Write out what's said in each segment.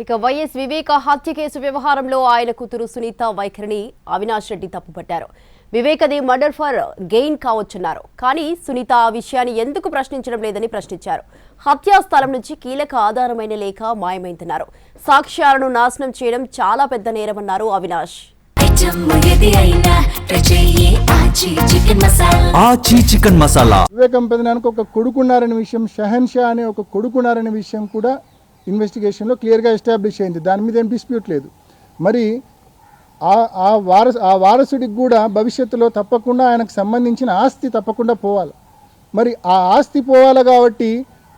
ఇక వైఎస్ వివేక హత్య కేసు వ్యవహారంలో ఆయన కూతురు సునీత వైఖరిని అవినాష్ రెడ్డి తప్పుపట్టారు. వివేకది మర్డర్ ఫర్ గెయిన్ కావచ్చున్నారు. కానీ సునీత ఆ విషయాన్ని ఎందుకు ప్రశ్నించడం లేదని ప్రశ్నించారు. హత్యా స్థలం నుంచి కీలక ఆధారమైన లేఖ మాయమైందన్నారు. సాక్ష్యాలను నాశనం చేయడం చాలా పెద్ద నేరమన్నారు అవినాష్. వివేకం పెదనానికి ఒక కొడుకున్నారనే విషయం, షహన్ షా అనే ఒక కొడుకున్నారనే విషయం కూడా ఇన్వెస్టిగేషన్లో క్లియర్గా ఎస్టాబ్లిష్ అయింది. దాని మీద ఏం డిస్ప్యూట్ లేదు. మరి ఆ వారసుడికి కూడా భవిష్యత్తులో తప్పకుండా ఆయనకు సంబంధించిన ఆస్తి తప్పకుండా పోవాలి. మరి ఆ ఆస్తి పోవాలి కాబట్టి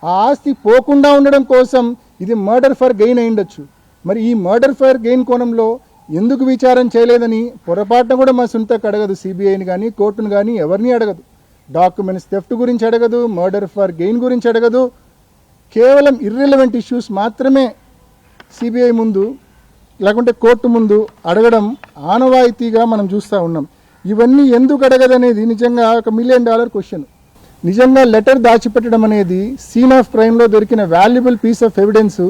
ఆ ఆస్తి పోకుండా ఉండడం కోసం ఇది మర్డర్ ఫర్ గెయిన్ అయి ఉండొచ్చు. మరి ఈ మర్డర్ ఫర్ గెయిన్ కోణంలో ఎందుకు విచారం చేయలేదని పొరపాటున కూడా మా సునీతకు అడగదు. సిబిఐని కానీ కోర్టును కానీ ఎవరిని అడగదు. డాక్యుమెంట్స్ థెఫ్ట్ గురించి అడగదు, మర్డర్ ఫర్ గెయిన్ గురించి అడగదు. కేవలం ఇర్రెలవెంట్ ఇష్యూస్ మాత్రమే సిబిఐ ముందు లేకుంటే కోర్టు ముందు అడగడం ఆనవాయితీగా మనం చూస్తూ ఉన్నాం. ఇవన్నీ ఎందుకు అడగదనేది నిజంగా ఒక $1 మిలియన్ క్వశ్చన్. నిజంగా లెటర్ దాచిపెట్టడం అనేది సీన్ ఆఫ్ క్రైమ్లో దొరికిన valuable piece of evidence.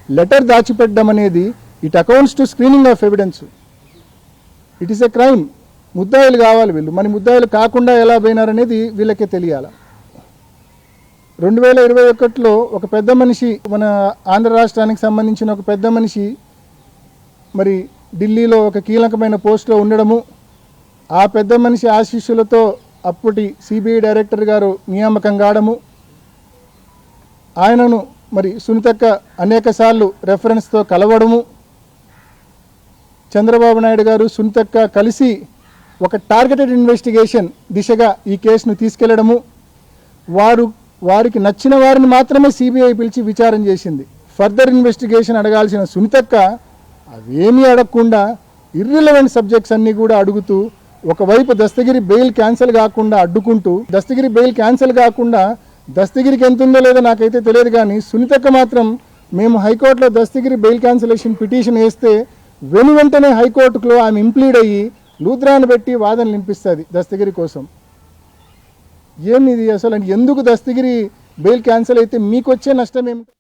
Letter దాచిపెట్టడం అనేది it accounts to screening of evidence. It is a crime. ముద్దాయిలు కావాలి వీళ్ళు. మరి ముద్దాయిలు కాకుండా ఎలా పోయినారనేది వీళ్ళకే తెలియాలి. 2021లో ఒక పెద్ద మనిషి, మన ఆంధ్ర రాష్ట్రానికి సంబంధించిన ఒక పెద్ద మనిషి మరి ఢిల్లీలో ఒక కీలకమైన పోస్టులో ఉండడము, ఆ పెద్ద మనిషి ఆశీస్సులతో అప్పటి సిబిఐ డైరెక్టర్ గారు నియామకం కావడము, ఆయనను మరి సునీతక్క అనేక సార్లు రెఫరెన్స్తో కలవడము, చంద్రబాబు నాయుడు గారు సునీతక్క కలిసి ఒక టార్గెటెడ్ ఇన్వెస్టిగేషన్ దిశగా ఈ కేసును తీసుకెళ్లడము, వారికి నచ్చిన వారిని మాత్రమే సిబిఐ పిలిచి విచారణ చేసింది. ఫర్దర్ ఇన్వెస్టిగేషన్ అడగాల్సిన సునీతక్క అవేమీ అడగకుండా ఇర్రిలవెంట్ సబ్జెక్ట్స్ అన్నీ కూడా అడుగుతూ, ఒకవైపు దస్తగిరి బెయిల్ క్యాన్సిల్ కాకుండా అడ్డుకుంటూ, దస్తగిరి బెయిల్ క్యాన్సిల్ కాకుండా దస్తగిరికి ఎంత ఉందో లేదో నాకైతే తెలియదు, కానీ సునీతక్క మాత్రం మేము హైకోర్టులో దస్తగిరి బెయిల్ క్యాన్సిలేషన్ పిటిషన్ వేస్తే వెంటనే హైకోర్టులో ఆమె ఇంప్లీడ్ అయ్యి లూథ్రాను పెట్టి వాదనలు వినిపిస్తుంది దస్తగిరి కోసం. ఏమిది అసలు? ఎందుకు దస్తగిరి బెయిల్ క్యాన్సిల్ అయితే మీకు వచ్చే నష్టం ఏమిటి?